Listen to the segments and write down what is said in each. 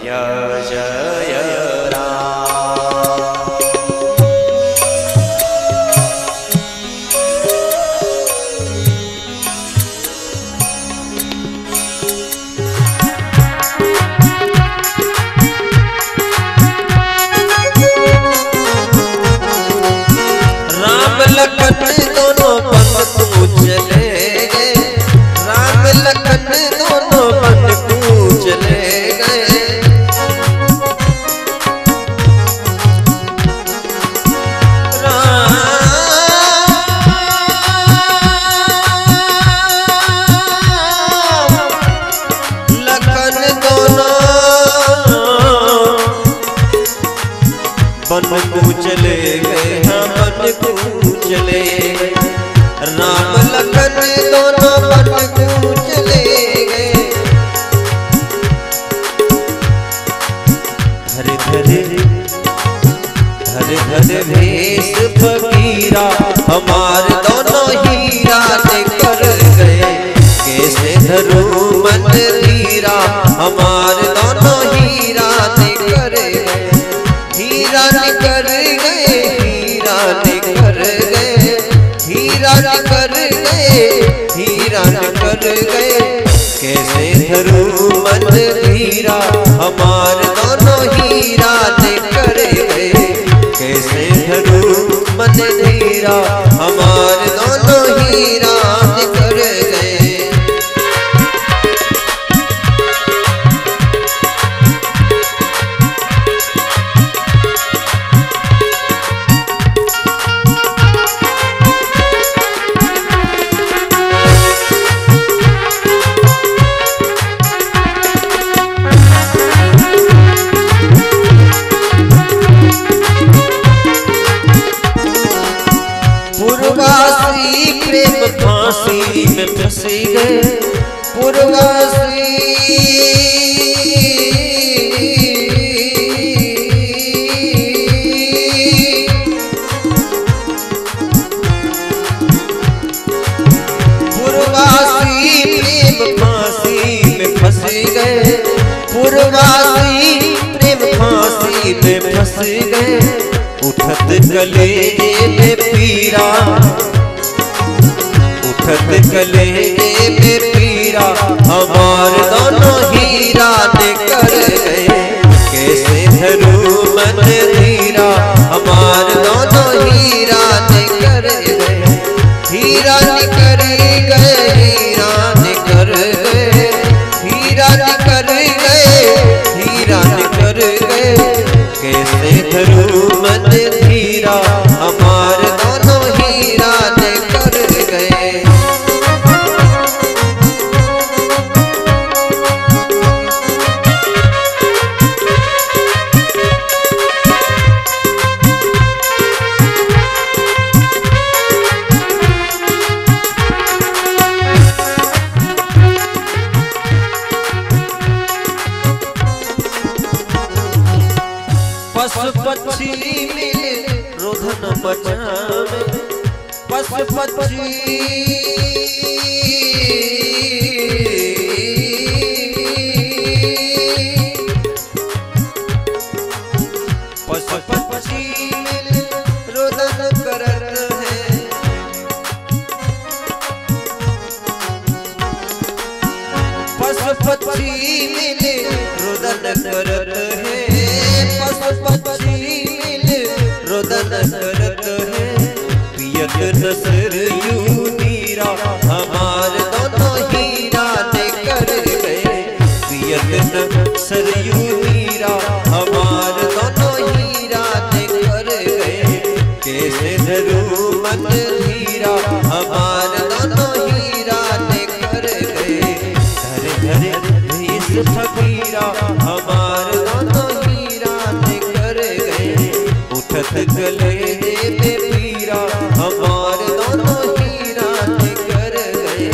जय राम। राम लखन दोनों बन चले गए, राम लखन दोनों बन चले गए। बन को चले गए, हाँ बन को चले गए। राम लखन दोनों बन को चले गए। हरे हरे हरे हरे भेष फकीरा हमार दोनों हीरा लेकर गए। कैसे धरू मन हीरा हमार दोनों हीरा लेकर गए। हीरा निकर गए, हीरा निकर गए, हीरा निकर गए, हीरा निकर गए। कैसे धरू मन हीरा हमार दोनों हीरा निकर गए। कैसे धरू मन हीरा हमार दोनों हीरा निकर गए। पूर्वासी प्रेम फांसी में फंसी गए। पूर्वासी पूर्वासी प्रेम फांसी में फंसी गए। पूर्वासी प्रेम फांसी में फंस गए। उठत गले में पीरा, उठत गले में पीरा हमार दोनों हीरा निकर गए। कैसे धरू मन हीरा हमार दोनों हीरा निकर गए। हीरा निकर गए, हीरा निकर गए, हीरा निकर गए, हीरा निकर गए। कैसे धरू मन हीरा हमार दोनों हीरा निकर गए। पशु पक्षी मिले रोधन बचावे। पशु पक्षी पशु पक्षी मिले रोदन करत है। पशु पक्षी मिले रोदन करत है। पशु पक्षी मिले रोदन करत है। पियत नसर यू नीरा हमार दोनों हीरा निकर गए। पियत नसर यू नीरा हमार दोनों हीरा निकर गए। कैसे धरू मन हीरा हमार दोनों हीरा निकर गए। हरे हरे भेष फकीरा हमार दोनों हीरा निकर गए। उठत गले में पीरा हमार दोनों हीरा निकर गए।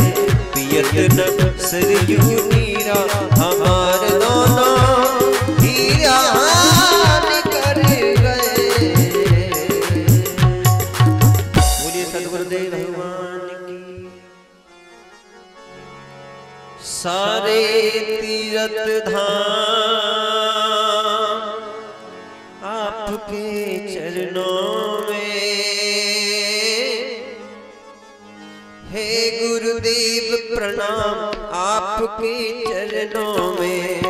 पियत नसर यू नीरा हमार दोनों हीरा निकर गए। बोलिए सद्गुरुदेव भगवान की। सारे तीर्थ धाम आपके चरणों में। हे गुरुदेव प्रणाम आपके चरणों में।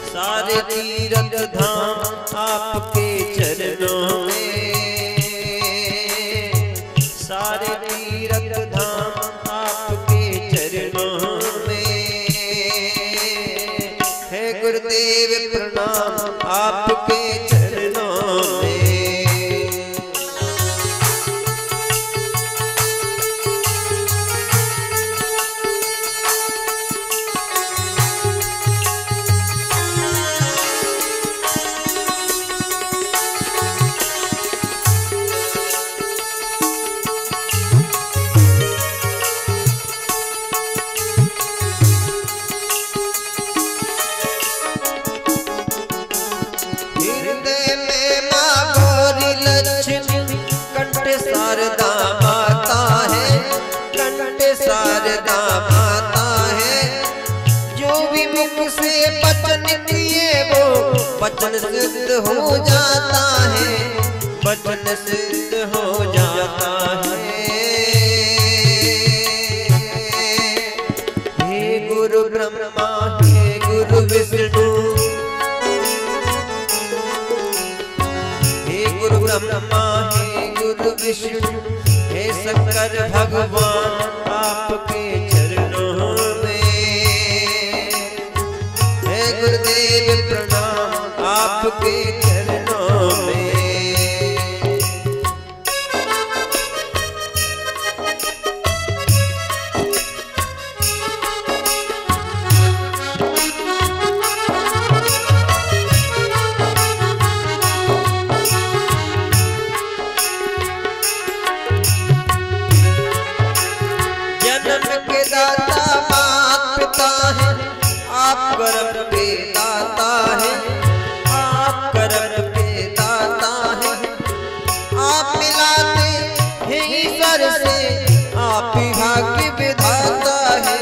सारे तीर्थ धाम आपके चरणों में। सारे तीर्थ धाम आपके चरणों में। हे गुरुदेव प्रणाम आपके चरणों में। शारदा माता है, कंठ शारदा माता है। जो भी मुख से वचन किए वो वचन सिद्ध हो जाता है। वचन सिद्ध हो जाता है। हे गुरु ब्रह्मा हे गुरु विष्णु। हे गुरु ब्रह्मा विष्णु। हे शंकर भगवान आपके चरणों में। हे गुरुदेव प्रणाम आपके चरणों में। आप कर्म के दाता है। आप कर्म के दाता है। आप मिलाते हैं ईश्वर से। आप ही भाग्य विधाता है।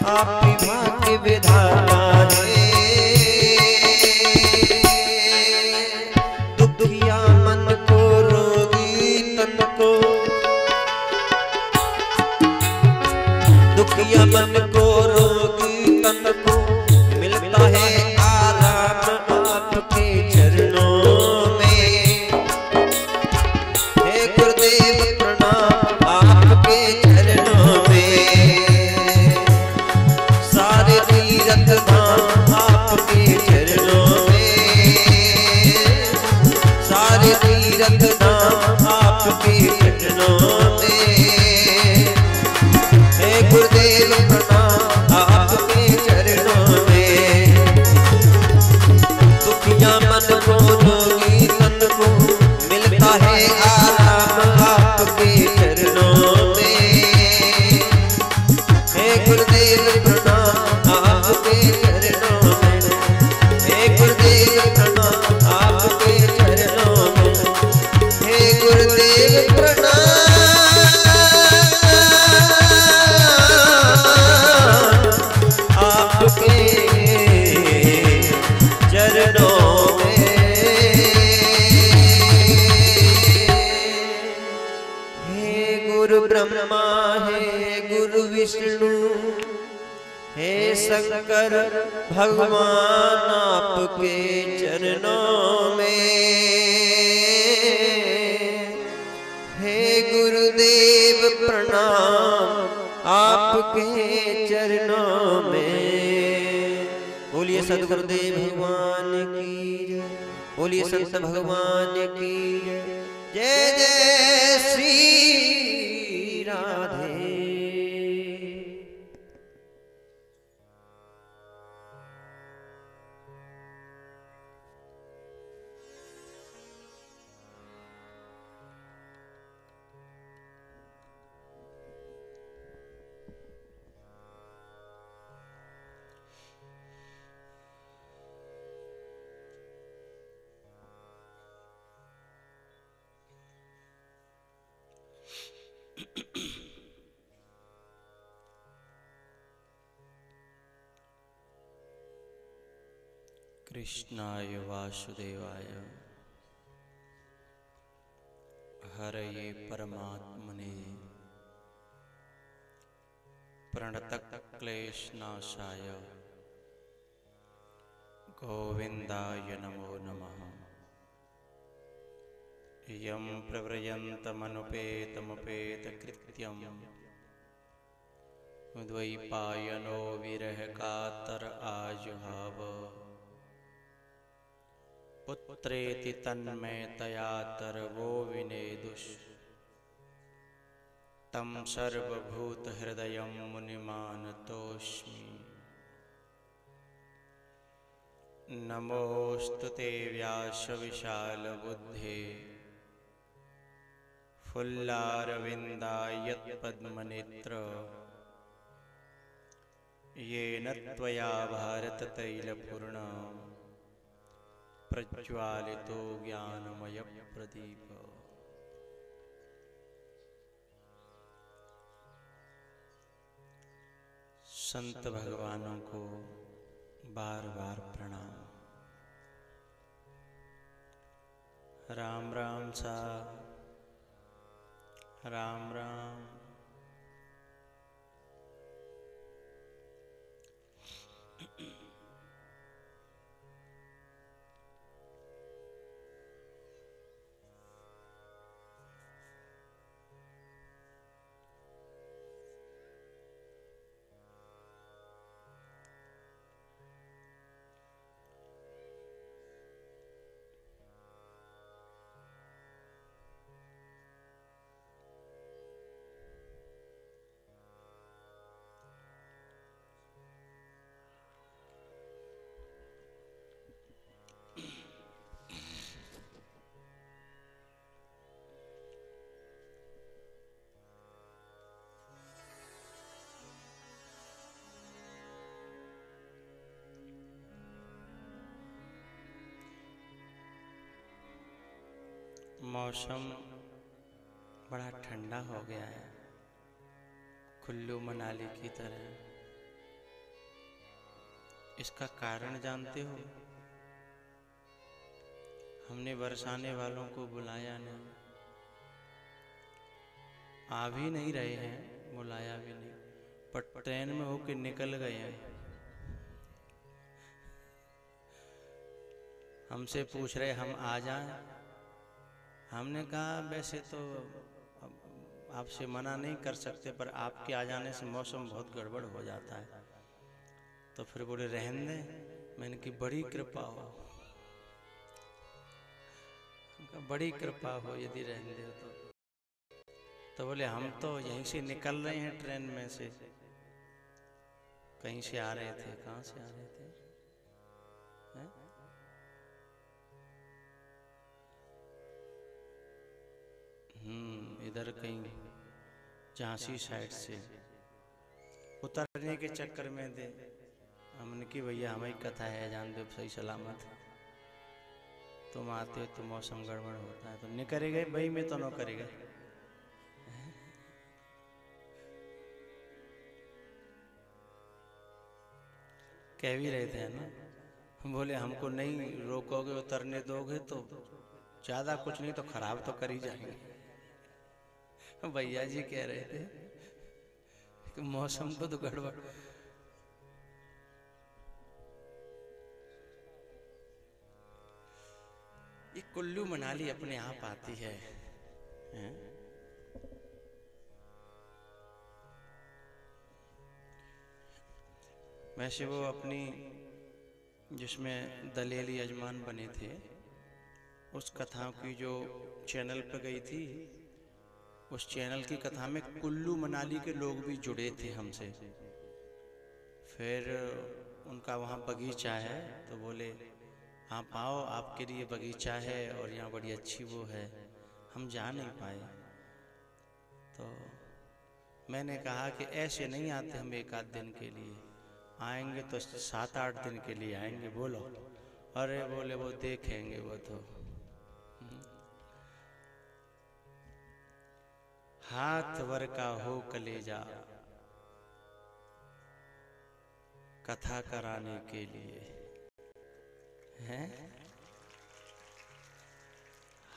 आप ही भाग्य विधाता है। दुखिया मन को रोगी तन को। दुखिया मन को रोगी तन को मिलता है आराम आपके चरणों में। हे गुरुदेव प्रणाम आपके चरणों में। सारे तीर्थ धाम आपके चरणों में। सारे तीर्थ धाम आपके चरणों में। हे गुरुदेव प्रणाम आपके चरणों में। दुखिया मन को रोगी तन को मिलता है आराम आपके चरणों में। हे गुरुदेव प्रणाम आपके चरणों में। हे गुरुदेव प्रणाम आपके चरणों में। हे गुरुदेव प्रणाम आपके चरणों में। हे गुरु ब्रह्मा हे गुरु विष्णु। हे शंकर भगवान आपके चरणों में। हे गुरुदेव प्रणाम आपके चरणों में। बोलिए सद्गुरुदेव भगवान की जय। बोलिए संत भगवान की जय। जय जय श्री राधे। कृष्णाय वासुदेवाय हरये परमात्मने प्रणतक्लेशनाशाय गोविन्दाय नमो नमः। यं प्रव्रजन्तमनुपेतमुपेतकृत्यं द्वैपायनो विरहकातर आजुहाव पुत्रेति तन्मयतया तरवो विनेदुष तं सर्वभूतहृदयं मुनिमानतोऽस्मि। नमोऽस्तु ते व्यासविशालबुद्धे फुल्लारविन्दायत्पद्मनेत्र येन त्वया भारततैलपूर्णा प्रज्वालितो ज्ञानमयप्रदीप। संत भगवानों को बार बार प्रणाम। राम राम साहब, राम राम। मौसम बड़ा ठंडा हो गया है, कुल्लू मनाली की तरह। इसका कारण जानते हो? हमने बरसाने वालों को बुलाया नहीं, आ भी नहीं रहे हैं, बुलाया भी नहीं, पर ट्रेन में होके निकल गए हैं। हमसे पूछ रहे हम आ जाएं। हमने कहा वैसे तो आपसे मना नहीं कर सकते, पर आपके आ जाने से मौसम बहुत गड़बड़ हो जाता है। तो फिर बोले रहने दें। मैंने की बड़ी कृपा हो, बड़ी कृपा हो यदि रहने दे तो बोले हम तो यहीं से निकल रहे हैं, ट्रेन में से कहीं से आ रहे थे। कहाँ से आ रहे थे? हैं? इधर कहीं झांसी साइड से उतरने के चक्कर में दे हमने की भैया हमारी कथा है, जान दो सही सलामत तुम आते हो तो मौसम गड़बड़ होता है तो नहीं करेगा भाई, मैं तो न करेगा। कह भी रहे थे ना, बोले हमको नहीं रोकोगे, उतरने दोगे तो ज्यादा कुछ नहीं तो खराब तो कर ही जाएंगे। भैया जी कह रहे थे कि मौसम को तो गड़बड़। ये कुल्लू मनाली अपने आप आती है, वैसे वो अपनी जिसमें दलेली यजमान बने थे उस कथा की जो चैनल पर गई थी, उस चैनल की कथा में कुल्लू मनाली के लोग भी जुड़े थे हमसे। फिर उनका वहाँ बगीचा है तो बोले आप आओ, आपके लिए बगीचा है और यहाँ बड़ी अच्छी वो है। हम जा नहीं पाए तो मैंने कहा कि ऐसे नहीं आते हम एक आध दिन के लिए, आएंगे तो 7-8 दिन के लिए आएंगे। बोलो अरे बोले वो देखेंगे वो तो हाथ वर का हो कलेजा कथा कराने के लिए। हैं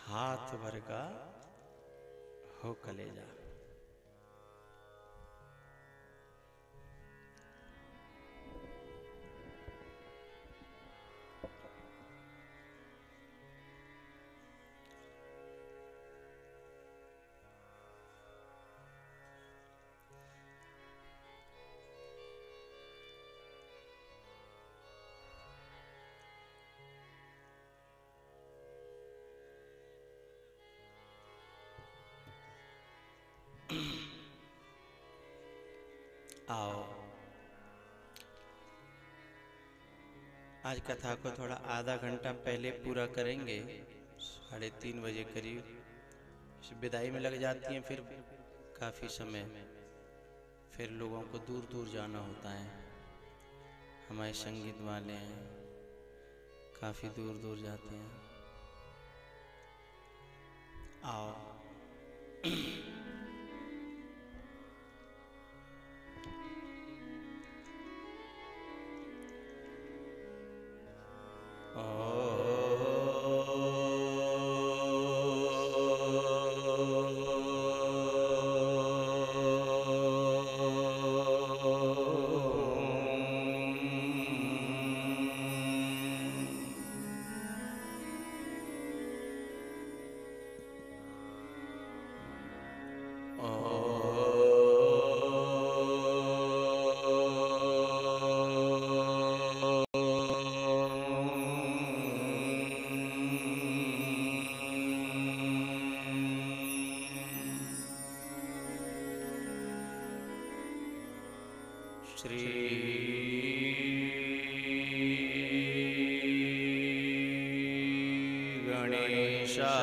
हाथ भर का हो कलेजा। आओ आज कथा को थोड़ा आधा घंटा पहले पूरा करेंगे। 3:30 बजे करीब विदाई में लग जाती हैं, फिर काफ़ी समय फिर लोगों को दूर दूर जाना होता है। हमारे संगीत वाले हैं काफ़ी दूर दूर जाते हैं। आओ श्री गणेशाय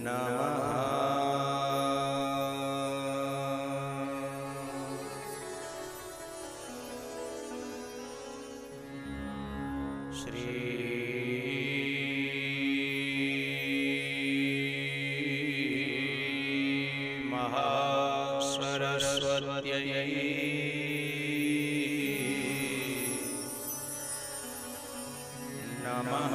नमः। श्री महासरस्वत्यै नमः।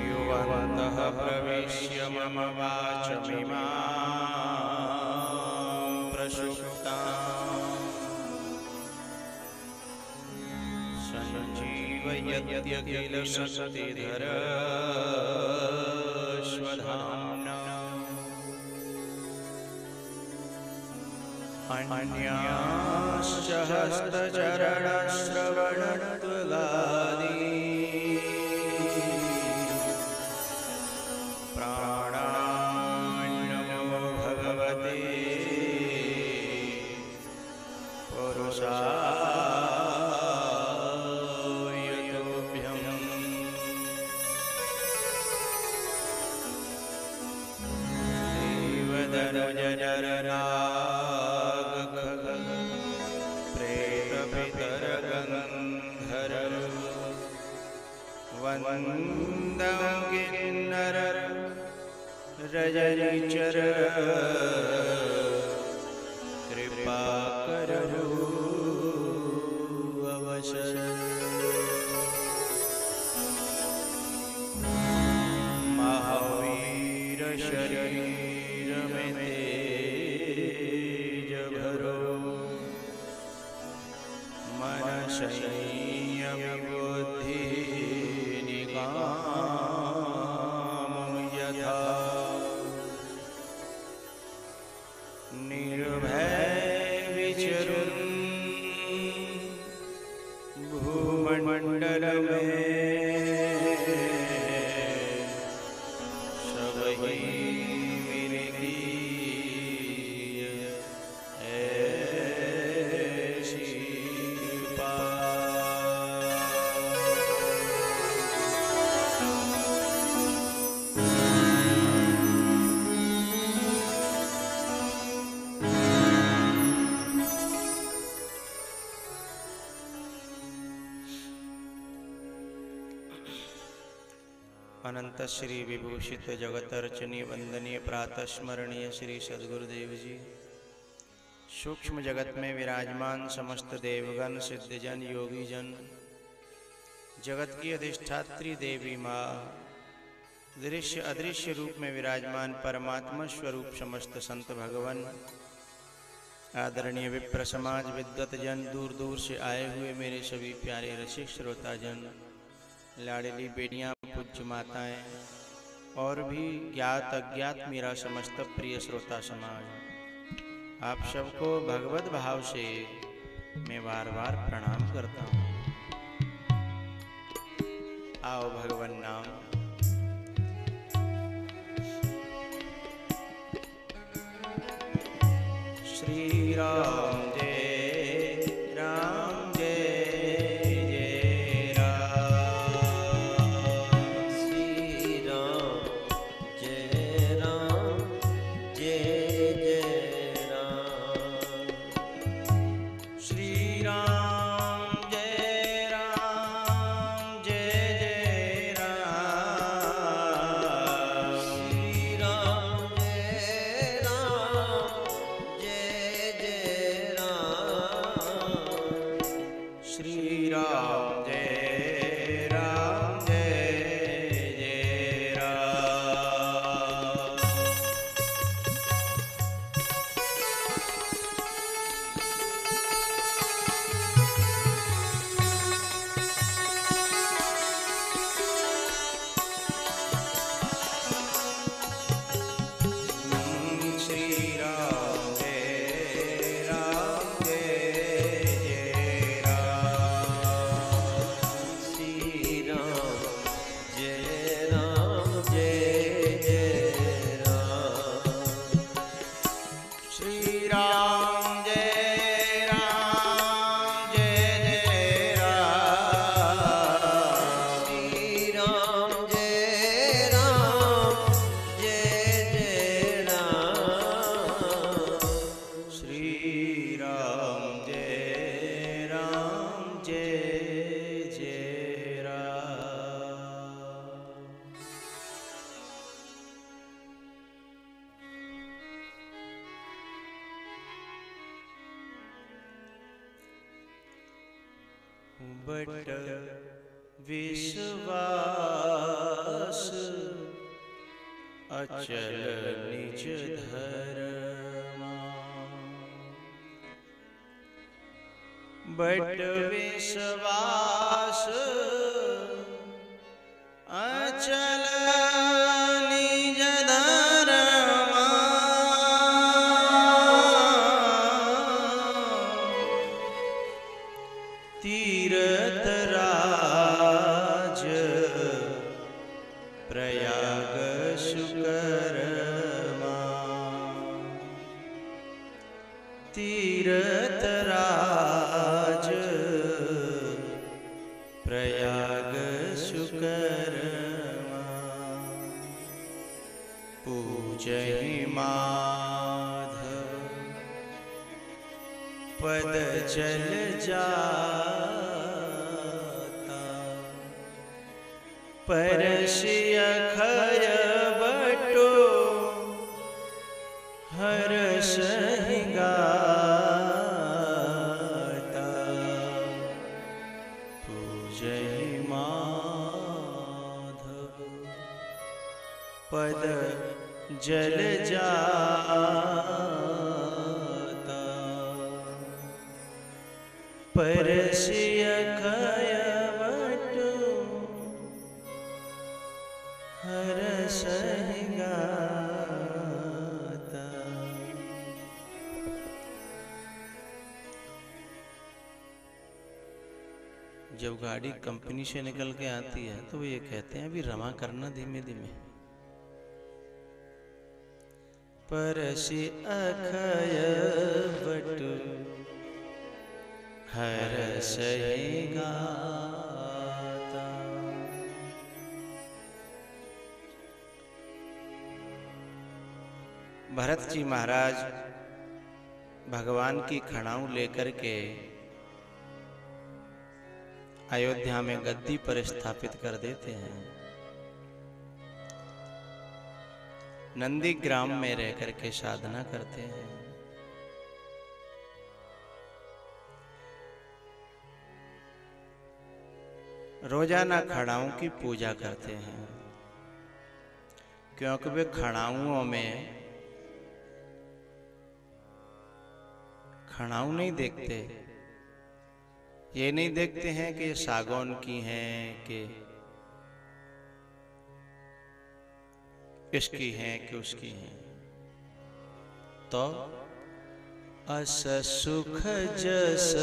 युवन्तः प्रविश्य मम वाचमिमां प्रसुप्ताम् संजीवयत्यखिल शक्तिधरस्वधाम्ना अन्याश्च हस्तचरणश्रवणत्वगादि प्राणान्नमो भगवते पुरुषाय तुभ्यम्। देवदनुजनरनाग प्रेतपितरगन्धर्व वन्दं किन्नर रजनीचर कृपाकरो अवसर। महावीर शरीर में तेज भरो मन संयम बुद्धि निकाम यथा निर्भय विचरुन् भूमंडल में सबही मिलगी ऐसी कृपा। अनंत श्री विभूषित जगतर्चनीय वंदनीय प्रातः स्मरणीय श्री सद्गुरुदेव जी, सूक्ष्म जगत में विराजमान समस्त देवगण, सिद्धजन, योगीजन, जगत की अधिष्ठात्री देवी माँ, दृश्य अदृश्य रूप में विराजमान परमात्मा स्वरूप समस्त संत भगवान, आदरणीय विप्र समाज, विद्वत जन, दूर दूर से आए हुए मेरे सभी प्यारे रसिक श्रोता जन, लाडली बेटियां, पूज्य माताएं और भी ज्ञात अज्ञात मेरा समस्त प्रिय श्रोता समाज, आप सबको भगवत भाव से मैं बार बार प्रणाम करता हूँ। आओ भगवन नाम श्री राम जय राम जय जय राम, श्री राम जय राम जय जय राम, श्री राम जय राम जय जय राम, श्री राम जय राम जय जय राम, श्री राम जय राम जय जय राम। श्री राम जय राम जय जय राम, श्री राम जय राम जय जय राम, श्री राम जय राम जय जय राम, श्री राम जय राम जय जय राम, श्री राम जय राम जय जय राम। बट विश्वास अचल निज धर्मा, बट विश्वास अचल निज धर्मा, तीरथ राज प्रयाग सुकरमा, तीरथ राज प्रयाग सुकरमा, पूजहि माधव पद चल जाता, परसि अखय बटो हरसहि गाता, पूजहि माधव पद जल जाता, परसि अखय बटो हरसहि गाता। जब गाड़ी कंपनी से निकल के आती है तो वो ये कहते हैं अभी रमा करना धीमे धीमे, परसि अखय बटो हरसहि गाता। भरत जी महाराज भगवान की खड़ाऊ लेकर के अयोध्या में गद्दी पर स्थापित कर देते हैं। नंदीग्राम में रह करके साधना करते हैं। रोजाना खड़ाओं की पूजा करते हैं, क्योंकि वे खड़ाओं में खड़ाऊ नहीं देखते। ये नहीं देखते हैं कि ये सागौन की हैं कि इसकी हैं कि उसकी हैं। तो अस सुख जस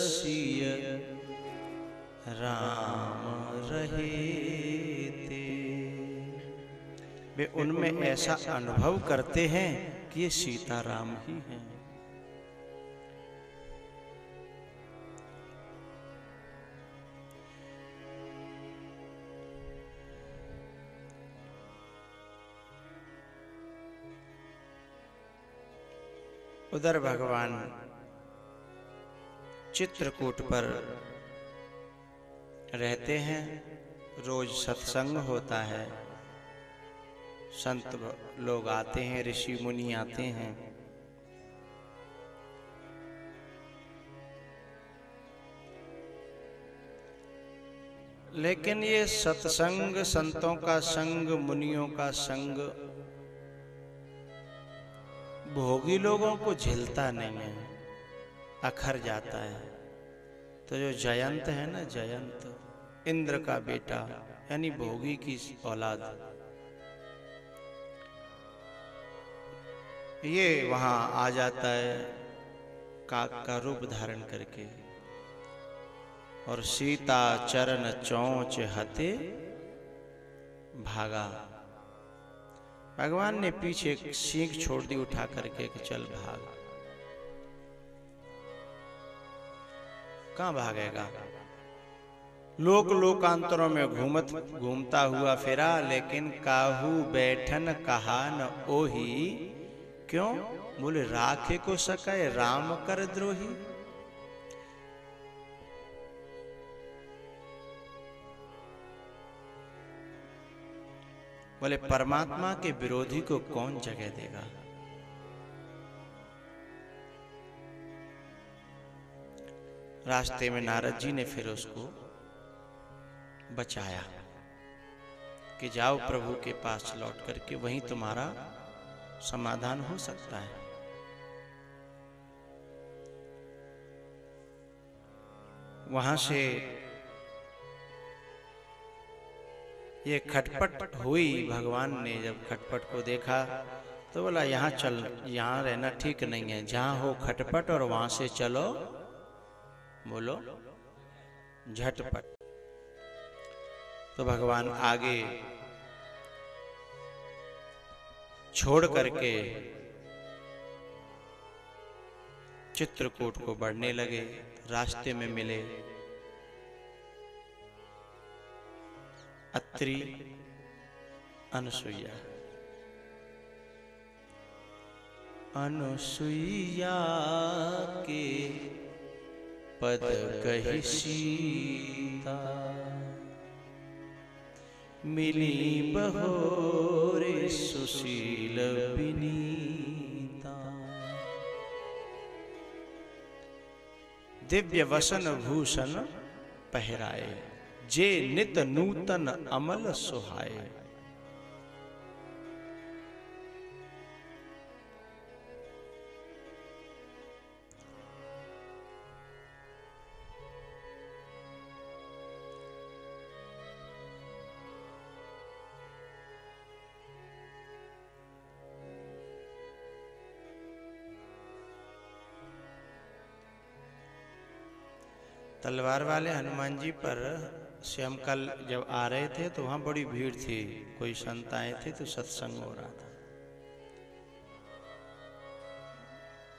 सिय राम रहे ते। वे उनमें ऐसा अनुभव करते हैं कि ये सीताराम ही हैं। उधर भगवान चित्रकूट पर रहते हैं। रोज सत्संग होता है, संत लोग आते हैं, ऋषि मुनि आते हैं। लेकिन ये सत्संग, संतों का संग, मुनियों का संग भोगी लोगों को झेलता नहीं है, अखर जाता है। तो जो जयंत है ना, जयंत इंद्र का बेटा यानी भोगी की औलाद, ये वहां आ जाता है काक का रूप धारण करके, और सीता चरण चोंच हते भागा। भगवान ने पीछे एक सींग छोड़ दी उठा करके कि चल भाग। कहां भागेगा? लोकांतरों में घूमता हुआ फिरा, लेकिन काहू बैठन कहा न ओही। क्यों? बोले राखे को सकाए राम कर द्रोही। बोले परमात्मा के विरोधी को कौन जगह देगा? रास्ते में नारद जी ने फिर उसको बचाया कि जाओ प्रभु के पास लौट करके, वहीं तुम्हारा समाधान हो सकता है। वहां से ये खटपट हुई। भगवान ने जब खटपट को देखा तो बोला यहाँ चल, यहाँ रहना ठीक नहीं है, जहां हो खटपट और वहां से चलो बोलो झटपट। तो भगवान आगे छोड़ करके चित्रकूट को बढ़ने लगे। रास्ते में मिले अत्रि अनुसुईया। अनुसुईया के पद कहि सीता, मिली बहोरे सुशील विनीता। दिव्य वसन भूषण पहराए, जे नित नूतन अमल सुहाए। तलवार वाले हनुमान जी पर से हम कल जब आ रहे थे तो वहां बड़ी भीड़ थी, कोई संत आए थे तो सत्संग हो रहा था।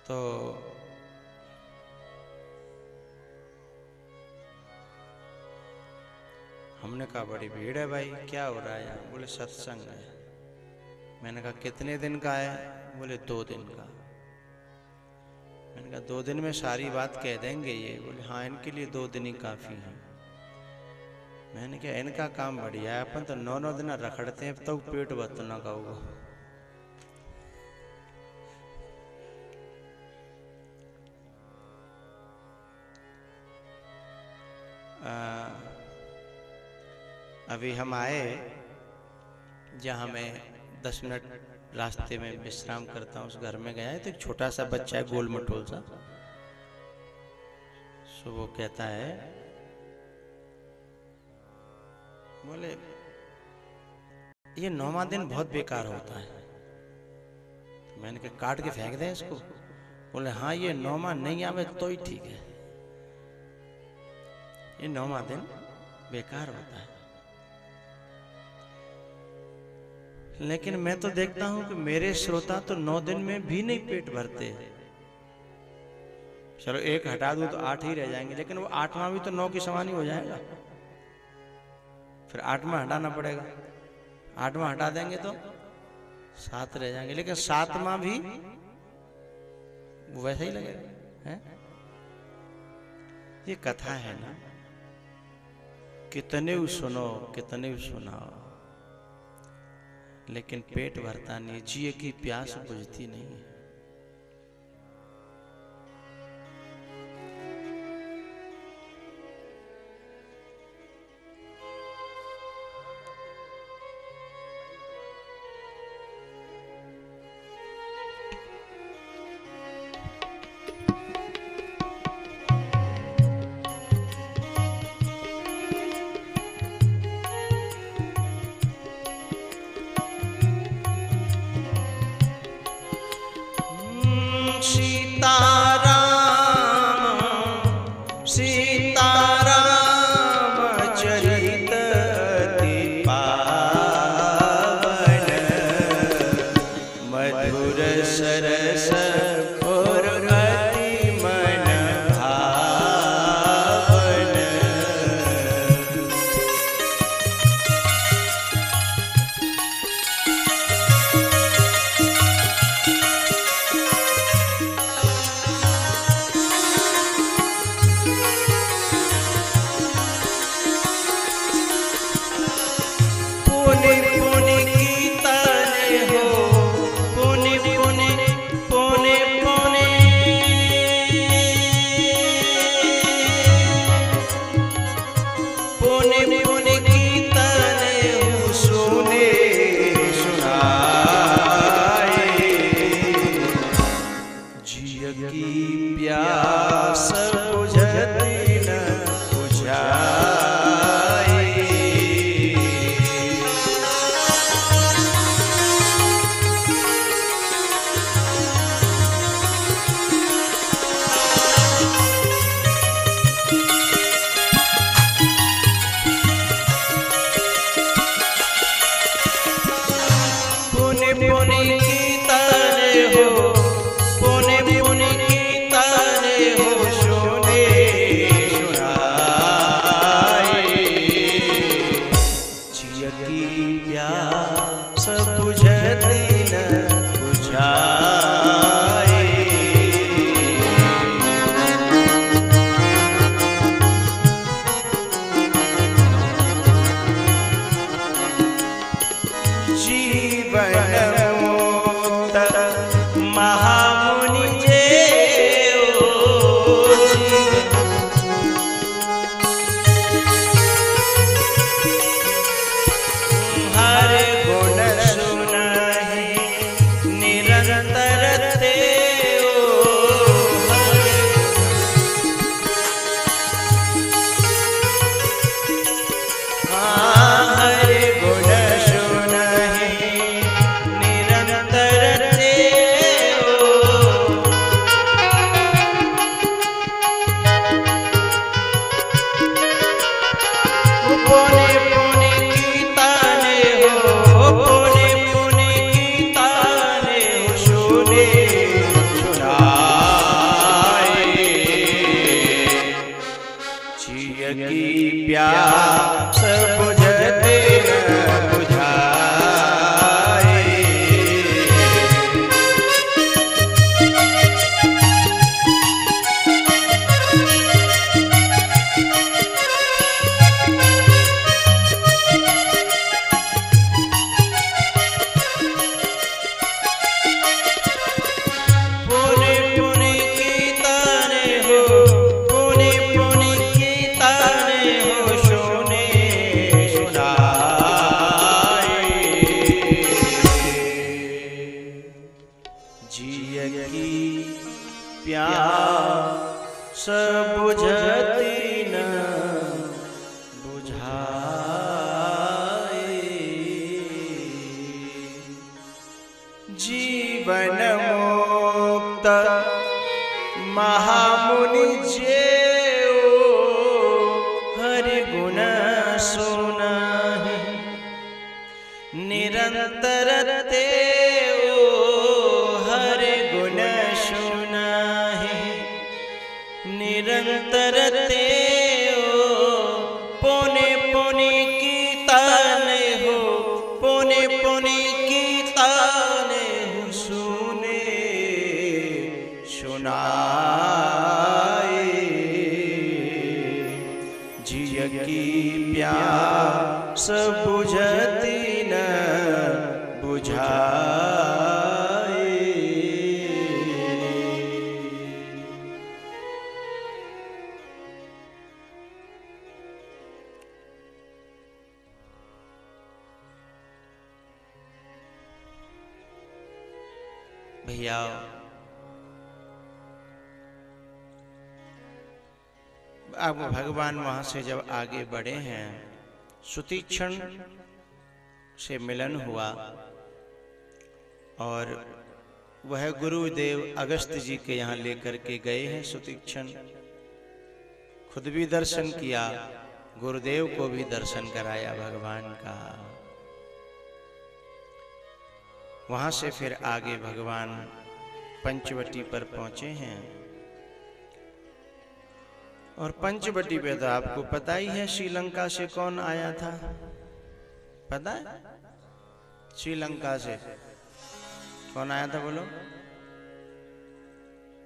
तो हमने कहा बड़ी भीड़ है भाई, क्या हो रहा है यहाँ? बोले सत्संग है। मैंने कहा कितने दिन का है? बोले 2 दिन का। मैंने कहा 2 दिन में सारी बात कह देंगे ये? बोले हाँ, इनके लिए 2 दिन ही काफी है। मैंने कहा इनका काम बढ़िया है, अपन तो 9 दिन रखड़ते हैं, तो पेट बतना खाऊगा। अभी हम आए जहाँ मैं 10 मिनट रास्ते में विश्राम करता हूँ, उस घर में गया है तो एक छोटा सा बच्चा है, गोल मटोल सा। सो वो कहता है, बोले ये 9वां दिन बहुत बेकार होता है। तो मैंने कहा काट के फेंक दें इसको। बोले हाँ, ये 9वां नहीं आवे तो ही ठीक है, ये 9वां दिन बेकार होता है। लेकिन मैं तो देखता हूं कि मेरे श्रोता तो 9 दिन में भी नहीं पेट भरते। चलो एक हटा दूं तो 8 ही रह जाएंगे, लेकिन वो 8वां भी तो 9 की समान ही हो जाएगा। फिर 8वां हटाना पड़ेगा, 8वां हटा देंगे तो 7 रह जाएंगे, लेकिन 7वां भी वैसा ही लगेगा है? ये कथा है ना, कितने सुनो कितने सुनाओ, लेकिन पेट भरता नहीं, जिए की प्यास बुझती नहीं है। बुझती न बुझाए, जीवन मुक्त महामुनि जेओ हरि गुण सुनाहि, निरंतर तेओ हरि गुण सुनाहि, निरंतर तेओ पुनि पुनि कीर्तन हो, पुनि पुनि कीर्तन हो सुने सुनाए, जिय की प्यास बुझती न बुझाए। भैया अब भगवान वहां से जब आगे बढ़े हैं, सुतीक्षण से मिलन हुआ और वह गुरुदेव अगस्त्य जी के यहाँ लेकर के गए हैं। सुतीक्षण खुद भी दर्शन किया, गुरुदेव को भी दर्शन कराया भगवान का। वहां से फिर आगे भगवान पंचवटी पर पहुंचे हैं और पंचवटी पे तो आपको पता ही है श्रीलंका से कौन आया था, पता है? श्रीलंका से कौन आया था बोलो?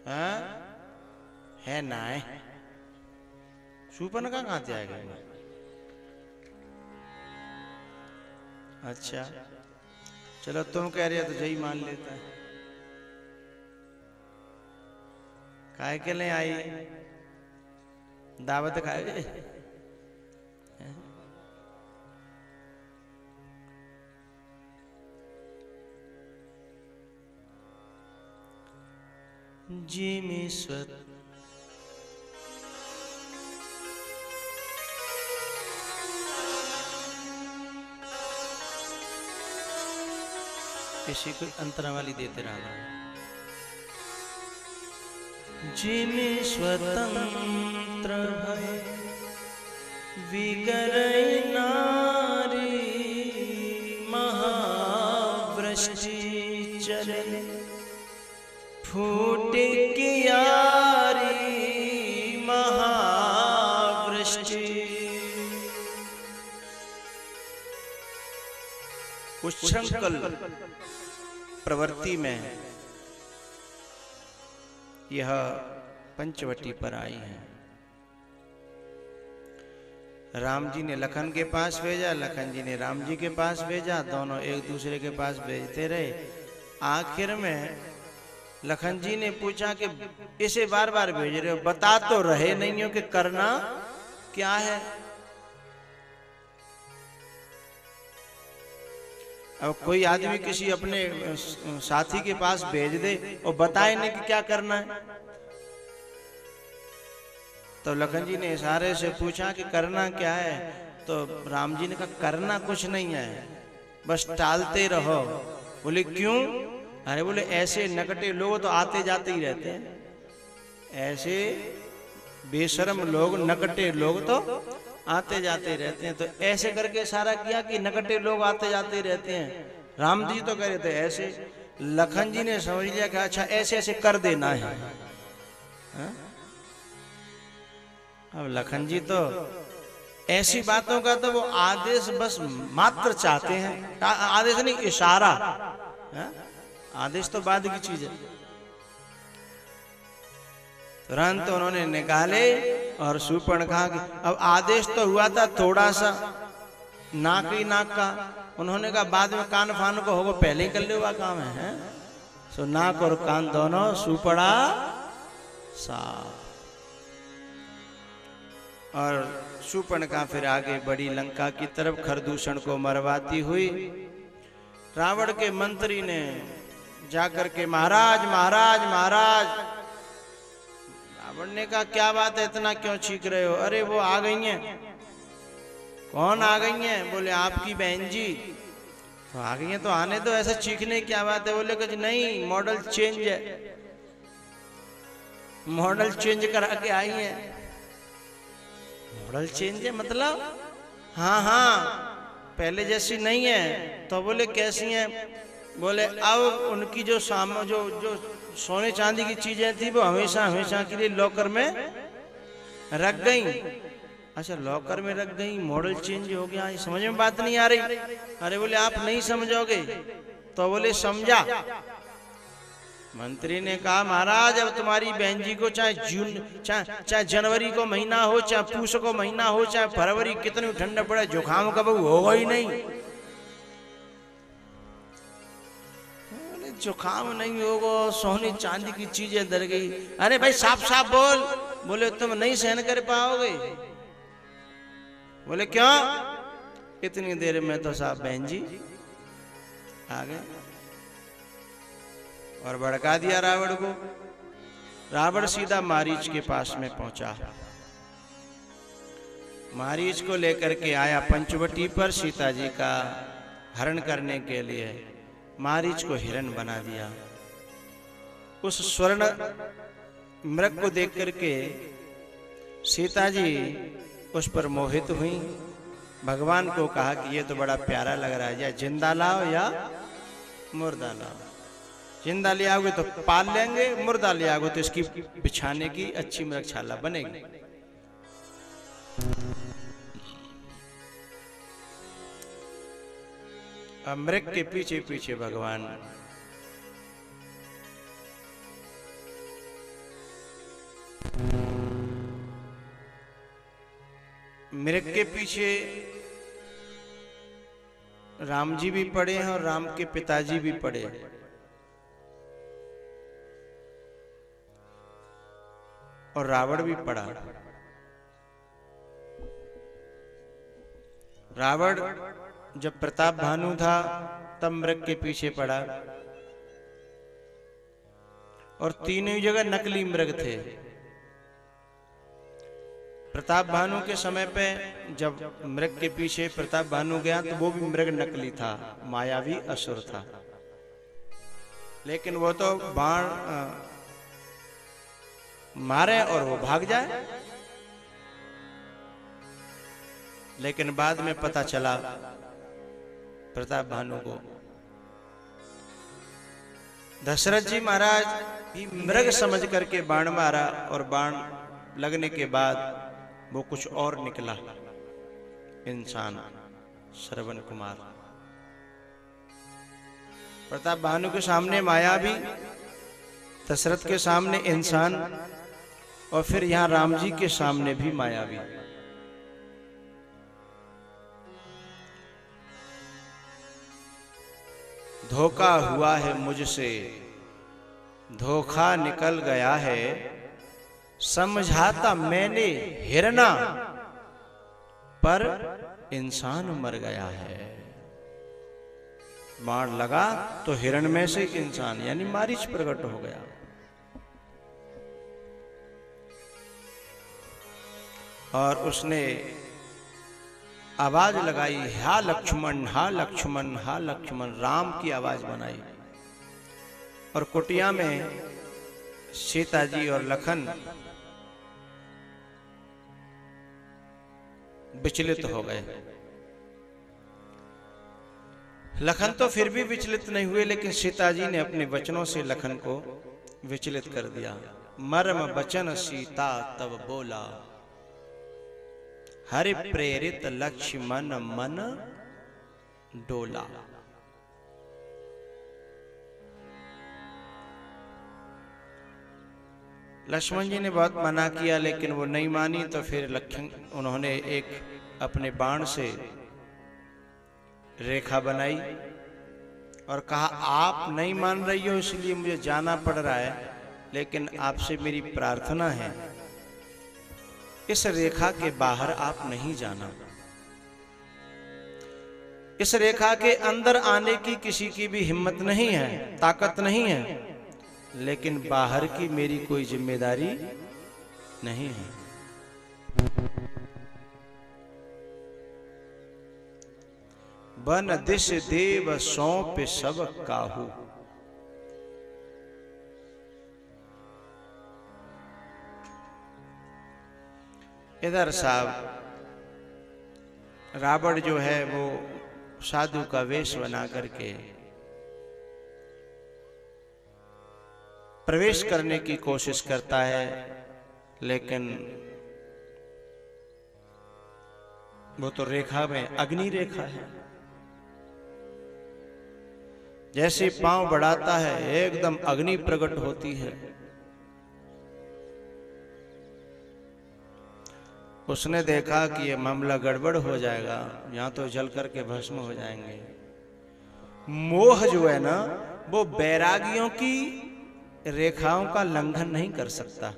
हाँ? है ना है? सुपन कहाँ से आएगा? अच्छा चलो तुम कह रहे हो तो जय मान लेता है। काहे के लिए आई? दावत खाए? जिमीश्वर किसी को अंतरा वाली देते रहा। जिमी स्वतंत्र भय विगरई नारी, महावृष्टि चले फूट कियारी, महावृष्टि। उच्छृंखल प्रवृत्ति में यह पंचवटी पर आई है। राम जी ने लखन के पास भेजा, लखन जी ने राम जी के पास भेजा, दोनों एक दूसरे के पास भेजते रहे। आखिर में लखन जी ने पूछा कि इसे बार बार भेज रहे हो, बता तो रहे नहीं हो कि करना क्या है। अब कोई आदमी किसी अपने साथी के पास भेज दे और बताए नहीं कि क्या करना है, तो लखन जी ने इशारे से पूछा कि करना क्या है, तो राम जी ने कहा करना कुछ नहीं है, बस टालते रहो। बोले क्यों? अरे बोले ऐसे नकटे लोग तो आते जाते ही रहते हैं, ऐसे बेशर्म लोग नकटे लोग तो आते जाते रहते हैं। तो ऐसे करके इशारा किया कि नकटे लोग आते जाते रहते हैं। राम जी तो कह रहे थे ऐसे, लखन जी ने समझ लिया कि अच्छा ऐसे ऐसे कर देना है। हा? अब लखन जी तो ऐसी बातों का तो वो आदेश बस मात्र चाहते हैं, आदेश नहीं इशारा। हा? आदेश तो बाद की चीज है। तुरंत उन्होंने निकाले और शूर्पणखा की, अब आदेश तो हुआ था थोड़ा सा नाक ही नाक का, उन्होंने कहा बाद में कान फान को होगा, पहले ही कर ले हुआ काम है। सो नाक और कान दोनों सुपड़ा साफ। और शूर्पणखा फिर आगे बड़ी लंका की तरफ खरदूषण को मरवाती हुई। रावण के मंत्री ने जाकर के महाराज महाराज महाराज, रावण ने कहा क्या बात है, इतना क्यों चीख रहे हो? अरे वो आ गई हैं। कौन आ गई हैं? बोले आपकी बहन जी। तो आ गई हैं तो आने दो, ऐसा चीखने क्या बात है? बोले कुछ नहीं, मॉडल चेंज है, मॉडल चेंज करा के आई हैं। मॉडल चेंज है मतलब? हाँ हाँ, पहले जैसी नहीं है। तो बोले कैसी हैं? बोले अब उनकी जो जो सोने चांदी की चीजें थी वो हमेशा हमेशा के लिए लॉकर में रख गई। अच्छा, लॉकर में रख गई, मॉडल चेंज हो गया, ये समझ में बात नहीं आ रही। अरे बोले आप नहीं समझोगे। तो बोले समझा। मंत्री ने कहा महाराज अब तुम्हारी बहन जी को चाहे जनवरी को महीना हो, चाहे पूस को महीना हो, चाहे फरवरी कितनी ठंडा पड़े, जुकाम का बहू होगा ही नहीं। जुकाम नहीं होगा, सोने चांदी की चीजें दर गई। अरे भाई साफ साफ बोल। बोले तुम नहीं सहन कर पाओगे। बोले क्यों? इतनी देर में तो साहब बहन जी आ गए और भड़का दिया रावण को। रावण सीधा मारीच के पास में पहुंचा, मारीच को लेकर के आया पंचवटी पर सीता जी का हरण करने के लिए। मारीच को हिरण बना दिया। उस स्वर्ण मृग को देख करके सीता जी उस पर मोहित हुई। भगवान को कहा कि ये तो बड़ा प्यारा लग रहा है, या जिंदा लाओ या मुर्दा लाओ। जिंदा ले आओगे तो पाल लेंगे, मुर्दा ले आओगे तो इसकी बिछाने की अच्छी मृगशाला बनेगी। अब मृग के पीछे पीछे भगवान मृग के पीछे राम जी भी पड़े हैं और राम के पिताजी भी पड़े हैं। और रावण भी पड़ा। रावण जब प्रताप भानु था तब मृग के पीछे पड़ा। और तीनों जगह नकली मृग थे। प्रताप भानु के समय पे जब मृग के पीछे प्रताप भानु गया तो वो भी मृग नकली था, मायावी असुर था। लेकिन वो तो बाण मारे और वो भाग जाए। लेकिन बाद में पता चला प्रताप भानु को, दशरथ जी महाराज भी मृग समझ करके बाण मारा और बाण लगने के बाद वो कुछ और निकला, इंसान श्रवण कुमार। प्रताप भानु के सामने माया भी, दशरथ के सामने इंसान, और फिर यहां राम जी के सामने भी मायावी। धोखा हुआ है मुझसे, धोखा निकल गया है, समझाता मैंने हिरना पर इंसान मर गया है। बाण लगा तो हिरण में से इंसान यानी मारीच प्रकट हो गया। और उसने आवाज लगाई, हा लक्ष्मण हा लक्ष्मण हा लक्ष्मण, राम की आवाज बनाई। और कुटिया में सीता जी और लखन विचलित हो गए। लखन तो फिर भी विचलित नहीं हुए, लेकिन सीता जी ने अपने वचनों से लखन को विचलित कर दिया। मर्म वचन सीता तब बोला, हरि प्रेरित लक्ष्मण मन डोला। लक्ष्मण जी ने बहुत मना किया लेकिन वो नहीं मानी। तो फिर उन्होंने एक अपने बाण से रेखा बनाई और कहा, आप नहीं मान रही हो इसलिए मुझे जाना पड़ रहा है, लेकिन आपसे मेरी प्रार्थना है इस रेखा के बाहर आप नहीं जाना। इस रेखा के अंदर आने की किसी की भी हिम्मत नहीं है, ताकत नहीं है, लेकिन बाहर की मेरी कोई जिम्मेदारी नहीं है। बन दिश देव सौंप सब काहू। इधर साहब रावण जो है वो साधु का वेश बना करके प्रवेश करने की कोशिश करता है, लेकिन वो तो रेखा में अग्नि रेखा है। जैसे पांव बढ़ाता है एकदम अग्नि प्रकट होती है। उसने देखा कि ये मामला गड़बड़ हो जाएगा, यहां तो जल करके भस्म हो जाएंगे। मोह जो है ना वो बैरागियों की रेखाओं का लंघन नहीं कर सकता,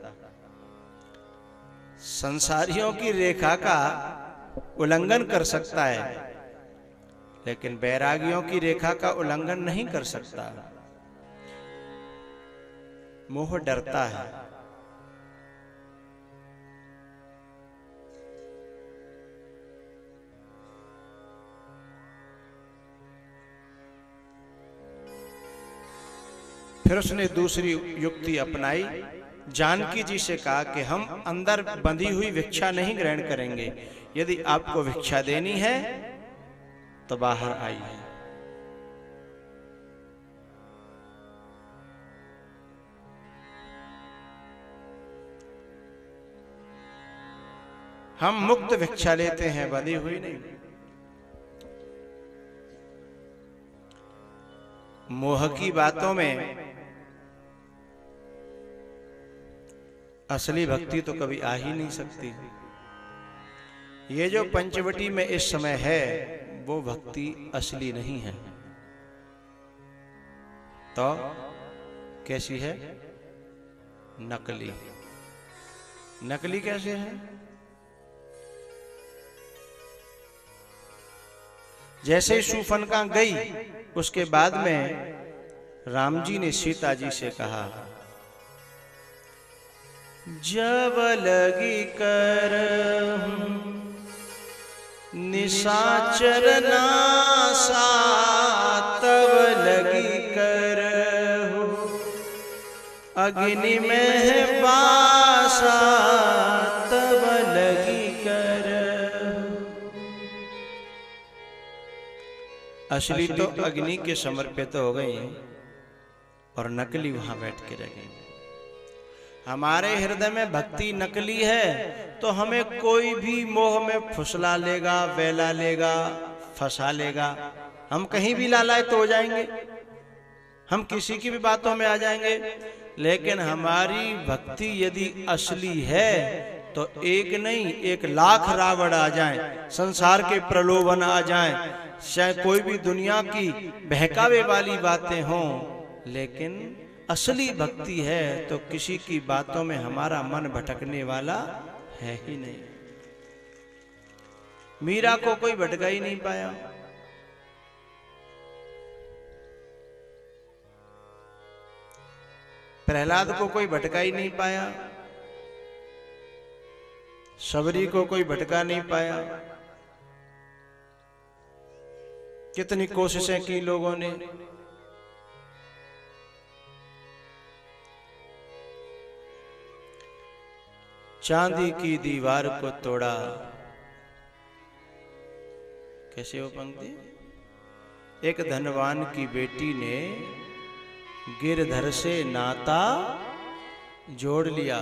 संसारियों की रेखा का उल्लंघन कर सकता है, लेकिन बैरागियों की रेखा का उल्लंघन नहीं कर सकता। मोह डरता है। फिर उसने दूसरी युक्ति अपनाई। जानकी जी से कहा कि हम अंदर बंधी हुई भिक्षा नहीं ग्रहण करेंगे, यदि आपको भिक्षा देनी है तो बाहर आइए। हम मुक्त भिक्षा लेते हैं, बंधी हुई नहीं। मोह की बातों में असली भक्ति तो कभी आ ही नहीं सकती। ये जो पंचवटी में इस समय है वो भक्ति असली नहीं है। तो कैसी है? नकली। नकली कैसे है? जैसे ही शूर्पणखा गई उसके बाद में राम जी ने सीता जी से कहा, जब लगी कर निशाचर नासा, तब लगी कर अग्नि में बासा, तब लगी कर। असली तो अग्नि के समर्पित हो गई और नकली वहां बैठ के रह गई। हमारे हृदय में भक्ति नकली है तो हमें कोई भी मोह में फुसला लेगा, बहला लेगा, फंसा लेगा। हम कहीं भी लालायित हो जाएंगे, हम किसी की भी बातों में आ जाएंगे। लेकिन हमारी भक्ति यदि असली है तो एक नहीं 1,00,000 रावण आ जाएं, संसार के प्रलोभन आ जाएं, चाहे कोई भी दुनिया की बहकावे वाली बातें हों, लेकिन असली भक्ति है तो किसी की बातों में हमारा मन भटकने वाला है ही नहीं। मीरा को कोई भटका ही नहीं पाया। प्रहलाद को कोई भटका ही नहीं पाया। सबरी को कोई भटका नहीं पाया। कितनी कोशिशें की लोगों ने, चांदी की दीवार को तोड़ा। कैसे वो पंक्ति? एक धनवान की बेटी ने गिरधर से नाता जोड़ लिया।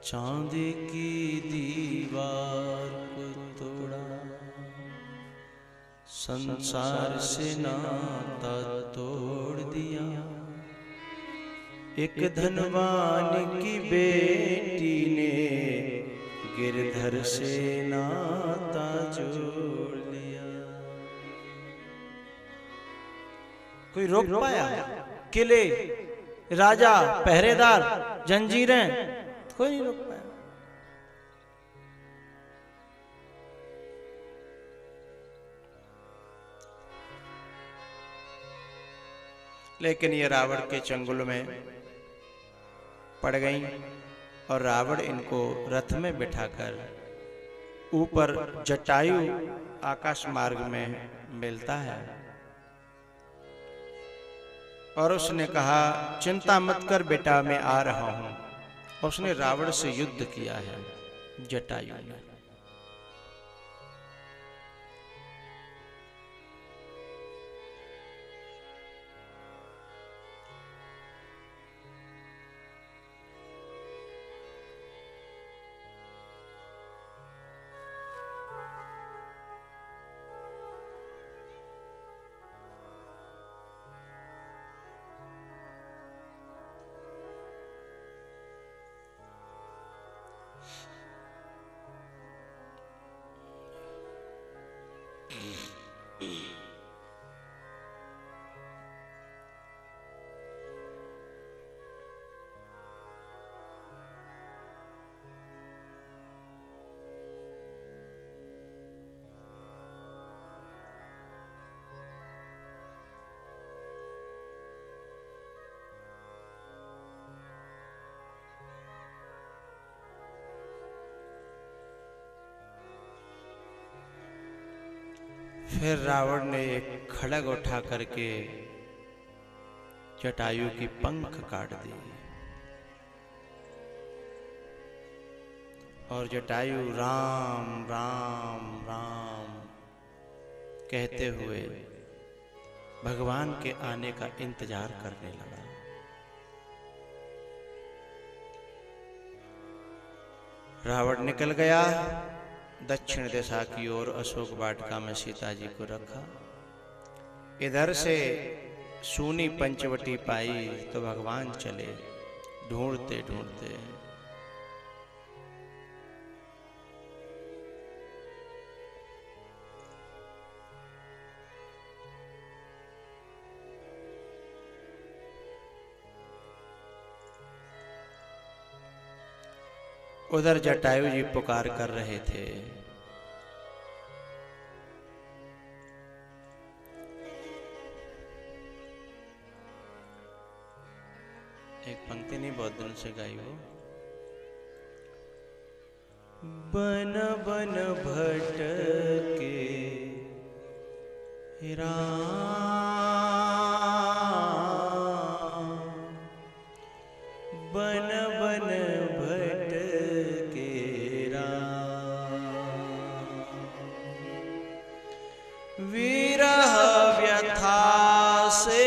चांदी की दीवार को तोड़ा, संसार से नाता तोड़ दिया। एक धनवान की बेटी ने गिरधर से नाता जोड़ लिया। कोई रोक पाया? किले, राजा, पहरेदार, जंजीरें, कोई नहीं रोक पाया। लेकिन ये रावण के चंगुल में पड़ गईं और रावण इनको रथ में बिठाकर ऊपर जटायु आकाश मार्ग में मिलता है और उसने कहा, चिंता मत कर बेटा, मैं आ रहा हूं। उसने रावण से युद्ध किया है जटायु ने। फिर रावण ने एक खड़ग उठा करके जटायु की पंख काट दी और जटायु राम राम राम कहते हुए भगवान के आने का इंतजार करने लगा। रावण निकल गया दक्षिण दिशा की ओर, अशोक वाटिका में सीता जी को रखा। इधर से सूनी पंचवटी पाई तो भगवान चले ढूंढते ढूंढते। उधर जटायु जी पुकार कर रहे थे, एक पंक्ति नहीं बहुत दिन से गाई हो। बन बन भटके राम, बन बन भटके राम, विरह व्यथा से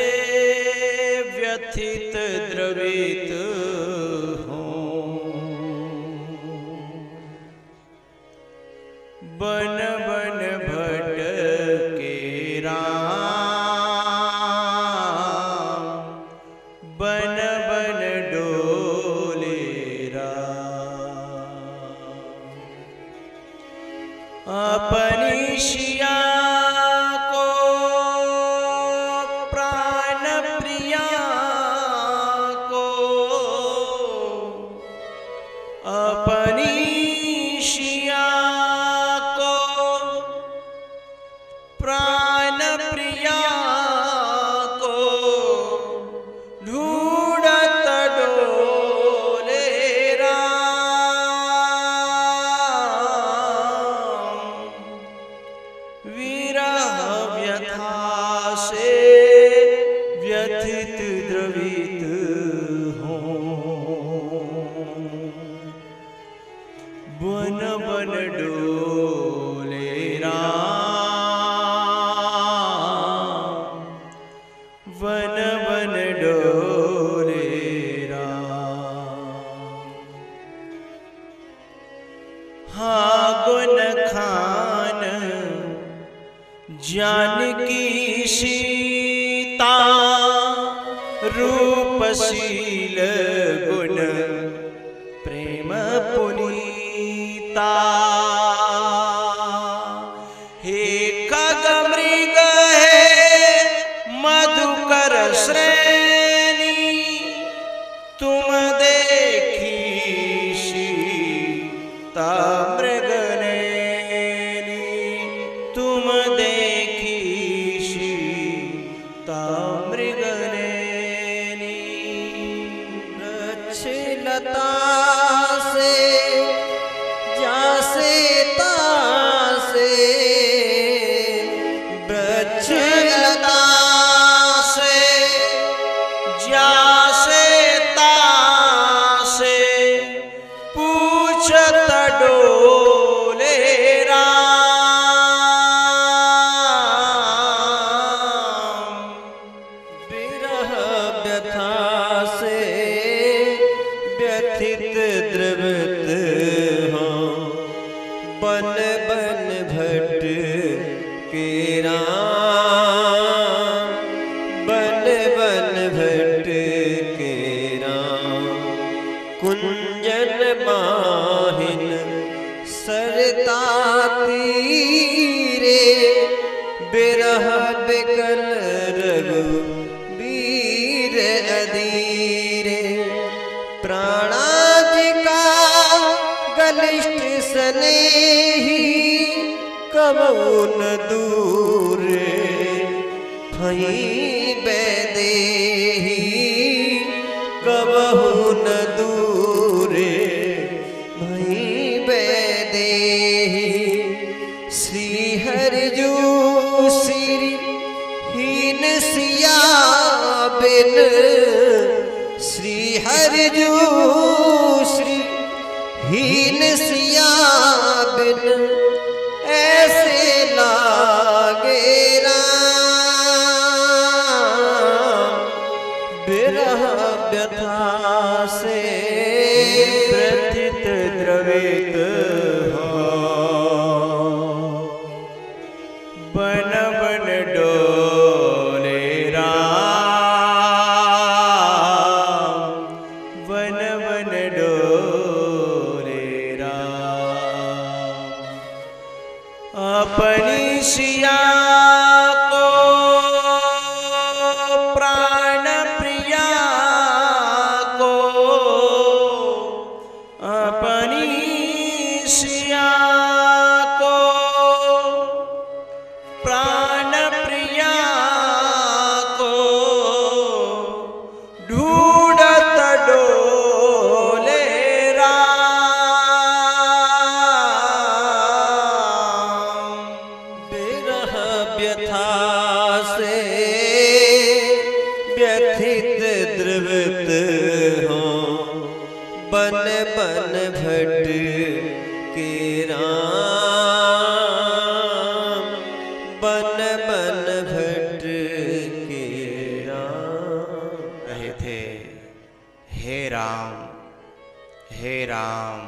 व्यथित द्रवित हूँ, बन बन भटके राम, बन बन डोले राम, अपनी शिया को प्राण प्रिया को, अपनी शिया को प्राण प्रिया को ढूंढत डोले राम, विरह व्यथा से व्यथित द्रवित हूँ, बन बन डोले राम, बन बन डोले राम। हाँ गुन खान जानकी सीता, रूपशील गुण प्रेम पुनीता, हे खग मृग है मधुकर श्रेणी, तुम देखी सीता मृगनैनी, तुम देखी सीता मृगनैनी। सकल रघुबीर अधीरे। प्राणाजिका गलिष्ठ स्नेही कबहु न दूरे। भई वैदेही कबहु न दूरे। भई वैदेही श्री हरि जो श्री हीन सिया बिन। श्री हरि जो श्री हीन सिया बिन ऐसे लागे राम। बिरह व्यथा से व्यथित द्रवित हो। बन बन डोले राम। बन बन डोले राम। अपनी सिया को प्राण प्रिया को। अपनी सिया को प्राण प्रिया को। ढूंढत डोले राम। बिरह व्यथा से व्यथित द्रवित हो। बन बन भट के राम। बन बन भट के राम। रहे थे, हे राम, हे राम,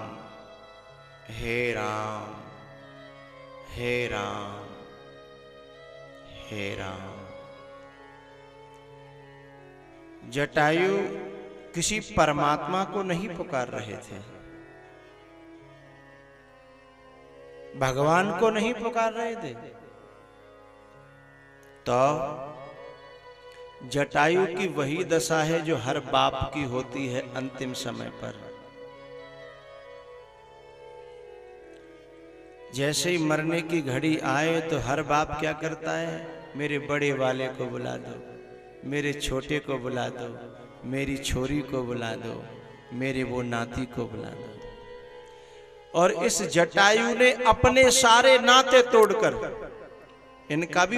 हे राम, हे राम, हे राम। जटायु किसी परमात्मा को नहीं पुकार रहे थे, भगवान को नहीं पुकार रहे थे। तो जटायु की वही दशा है जो हर बाप की होती है अंतिम समय पर। जैसे ही मरने की घड़ी आए तो हर बाप क्या करता है? मेरे बड़े वाले को बुला दो, मेरे छोटे को बुला दो, मेरी छोरी को बुला दो, मेरे वो नाती को बुला दो। और इस जटायु ने अपने सारे नाते तोड़कर, इनका भी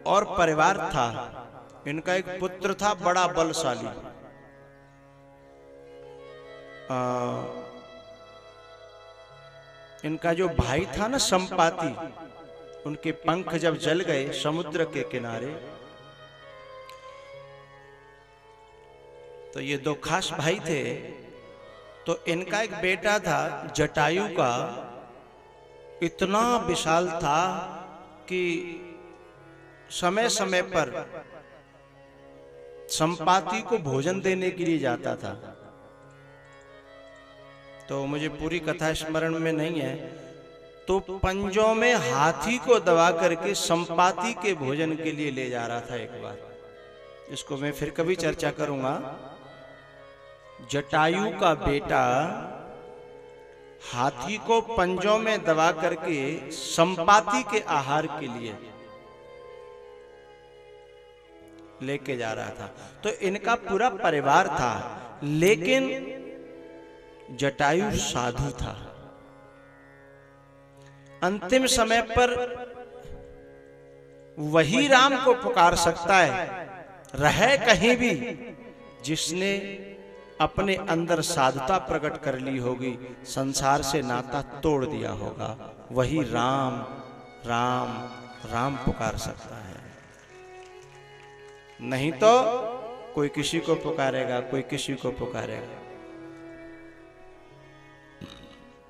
और परिवार था, इनका एक पुत्र था बड़ा बलशाली, इनका जो भाई था ना संपाति, उनके पंख जब जल गए समुद्र के किनारे, तो ये दो खास भाई थे। तो इनका एक बेटा था जटायु का, इतना विशाल था कि समय समय पर संपाति को भोजन देने के लिए जाता था। तो मुझे पूरी कथा स्मरण में नहीं है, तो पंजों में हाथी को दबा करके संपाति के भोजन के लिए ले जा रहा था एक बार। इसको मैं फिर कभी चर्चा करूंगा। जटायु का बेटा हाथी को पंजों में दबा करके संपाति के आहार के लिए लेके जा रहा था। तो इनका पूरा परिवार था, लेकिन जटायु साधु था। अंतिम समय पर वही राम को पुकार सकता है, रहे कहीं भी, जिसने अपने अंदर साधुता प्रकट कर ली होगी, संसार से नाता तोड़ दिया होगा, वही राम राम राम पुकार सकता है। नहीं तो कोई किसी को पुकारेगा, कोई किसी को पुकारेगा।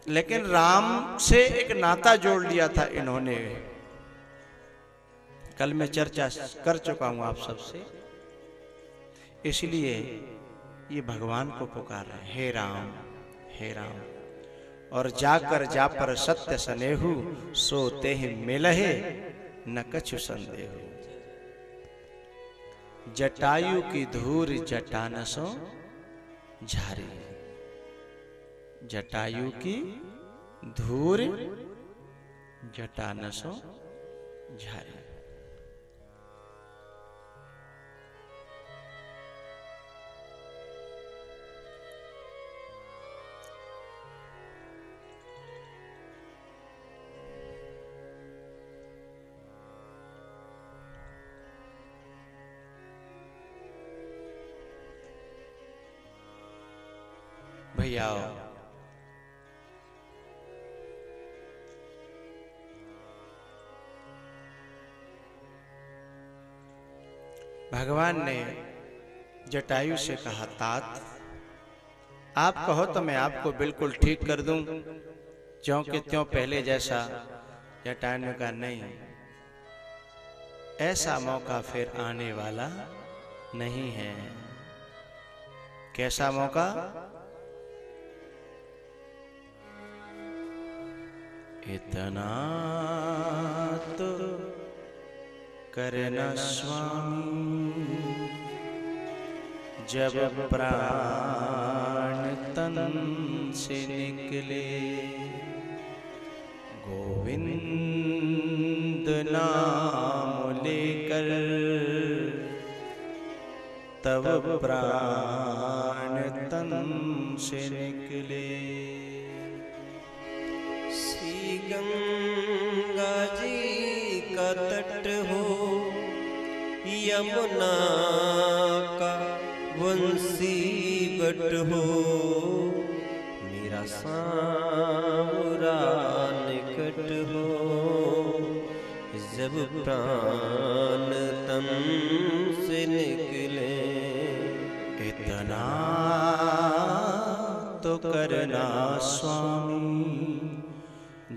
लेकिन राम से एक नाता जोड़ लिया था इन्होंने। कल मैं चर्चा कर चुका हूं आप सबसे, इसलिए ये भगवान को पुकार रहे, हे राम हे राम। और जाकर जा पर सत्य सनेहु, सोते ही मिलहे न कछु संदेहु। जटायु की धूर जटानसों झारी। जटायु की धूर जटानसों झारी। भैया भगवान ने जटायु से कहा, तात आप कहो तो मैं आपको बिल्कुल ठीक कर दूं, ज्यों के त्यों पहले जैसा। जटायु ने कहा, नहीं, ऐसा मौका फिर आने वाला नहीं है। कैसा मौका? इतना तो करना स्वामी, जब प्राण तन से निकले, गोविंद नाम लेकर तब प्राण तन से निकले। श्री गंगा जी का तट हो, यमुना का वंशी बट हो, मेरा सांवरा निकट हो, जब प्राण तन से निकले। इतना तो करना स्वामी,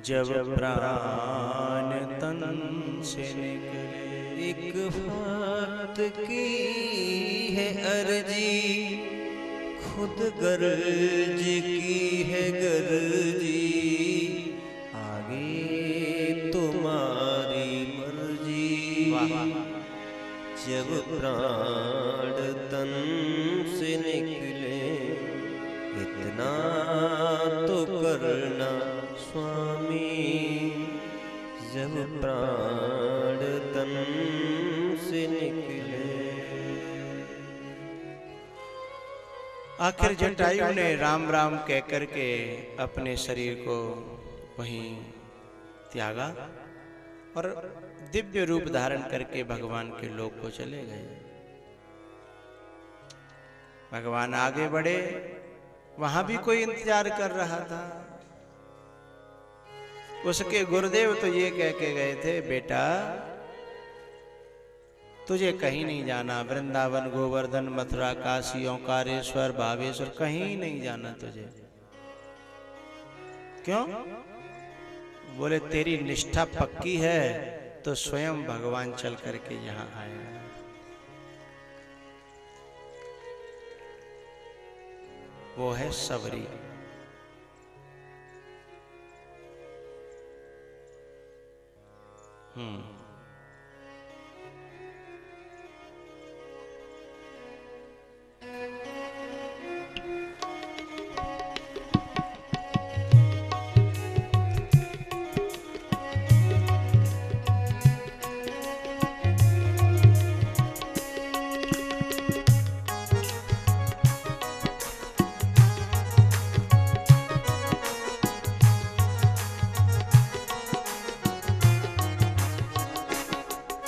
जब प्राण तन से निकले। एक बात की है अर्जी, खुद गर्ज की है गर्जी, आगे तुम्हारी मर्जी। जब प्राण तन से निकले, इतना तो करना स्वामी, जब प्राण तन से निकले। आखिर जटायु ने राम राम कह करके अपने शरीर को वहीं त्यागा और दिव्य रूप धारण करके भगवान के लोक को चले गए। भगवान आगे बढ़े, वहां भी कोई इंतजार कर रहा था। उसके गुरुदेव तो ये कह के गए थे, बेटा तुझे कहीं नहीं जाना, वृंदावन, गोवर्धन, मथुरा, काशी, ओंकारेश्वर, भावेश्वर, कहीं नहीं जाना तुझे। क्यों? बोले तेरी निष्ठा पक्की है तो स्वयं भगवान चल करके यहां आएगा। वो है सबरी।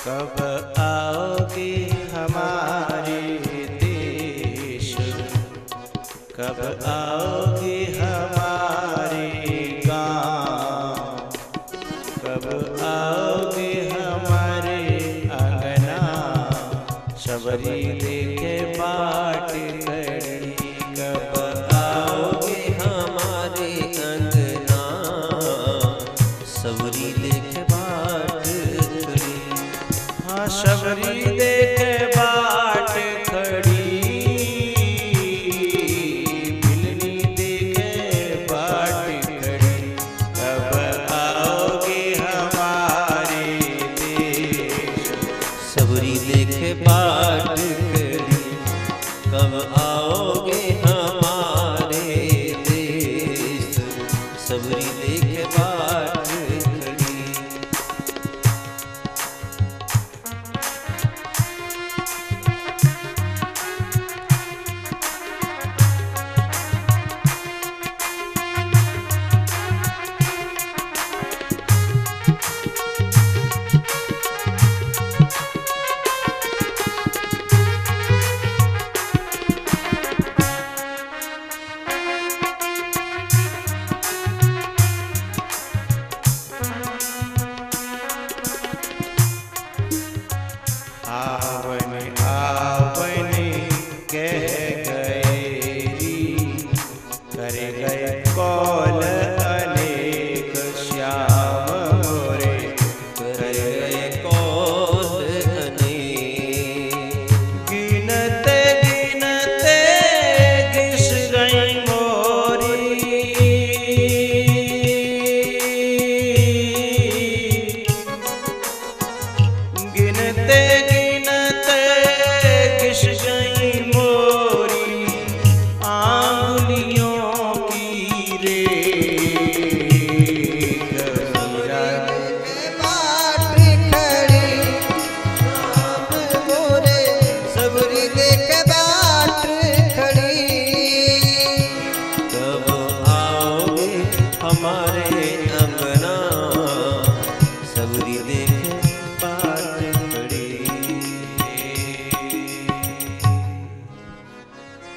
कब आओगे हमारे देश, कब आओगे हमारे गांव, कब आओगे हमारे अंगना, सबरी देखे बाट खड़ी। कब आओगे हमारे अंगना, सबरी देखे बाट खड़ी। हाँ, सबरी देखे बाट खड़ी, बिलनी देखे बाट खड़ी। कब आओगे हमारे देश, सबरी देखे देखे बाट खड़ी, कब आओगे हमारे देश, सबरी देखे बाट खड़ी।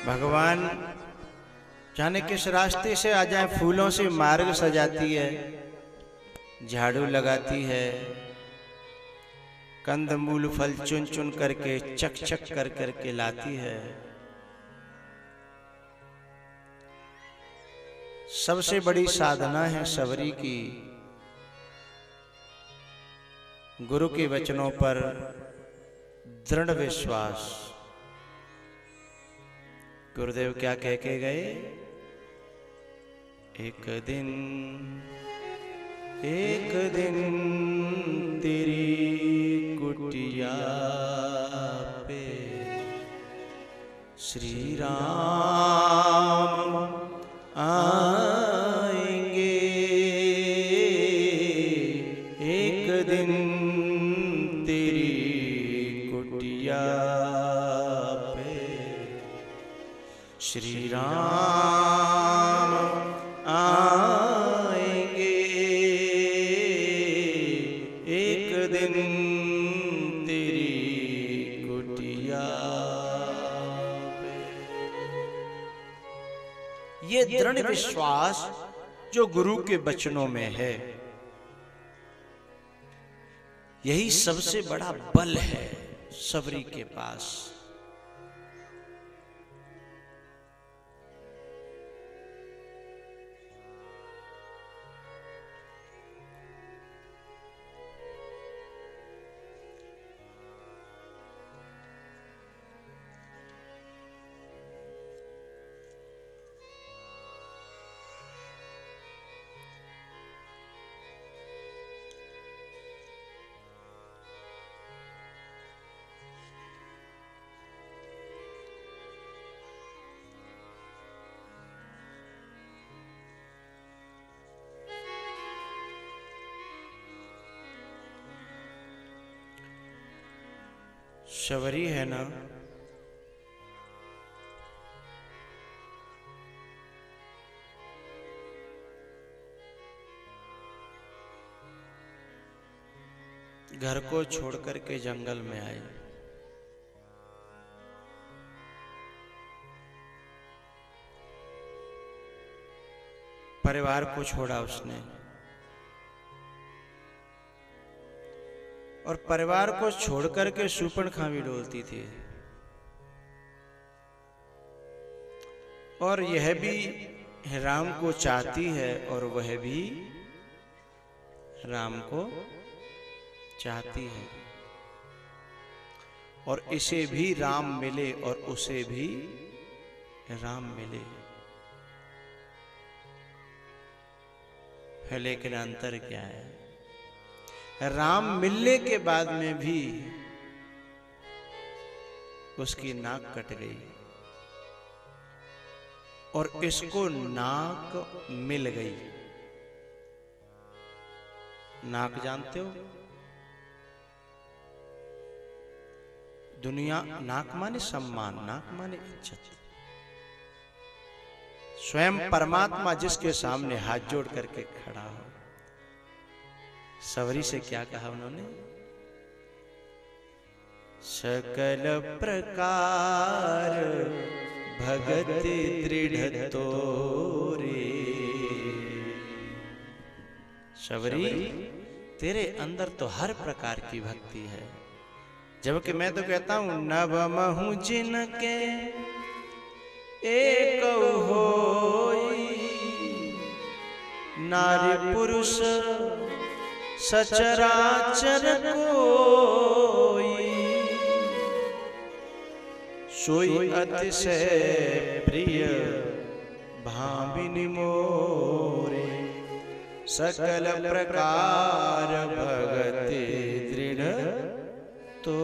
भगवान जाने किस रास्ते से आ जाए, फूलों से मार्ग सजाती है, झाड़ू लगाती है, कंदमूल फल चुन चुन करके चक चक कर करके लाती है। सबसे बड़ी साधना है सबरी की गुरु के वचनों पर दृढ़ विश्वास। गुरुदेव क्या कह के गए? एक दिन तेरी कुटिया पे श्री राम आएंगे, एक दिन तेरी कुटिया पे श्री राम आएंगे, एक दिन तेरी कुटिया पे। ये दृढ़ विश्वास जो गुरु के वचनों में है, यही सबसे बड़ा बल है सबरी के पास। शबरी है ना, घर को छोड़कर के जंगल में आई। परिवार को छोड़ा उसने, और परिवार को छोड़कर के शूर्पणखा भी डोलती थी। और यह भी राम को चाहती है और वह भी राम को चाहती है, और इसे भी राम मिले और उसे भी राम मिले। लेकिन अंतर क्या है? राम मिलने के बाद में भी उसकी नाक कट गई और इसको नाक मिल गई। नाक जानते हो? दुनिया, नाक माने सम्मान, नाक माने इज्जत। स्वयं परमात्मा जिसके सामने हाथ जोड़ करके खड़ा हो। सवरी से क्या कहा उन्होंने? सकल प्रकार भगत दृढ़ तोरे। सवरी, तेरे अंदर तो हर प्रकार की भक्ति है, जबकि मैं तो कहता हूं नभ महु जिनके एक होई, नारी पुरुष सचराचर कोई, सोई अतिशय प्रिय भामिनी मोरे। सकल प्रकार भगति दृढ़ तो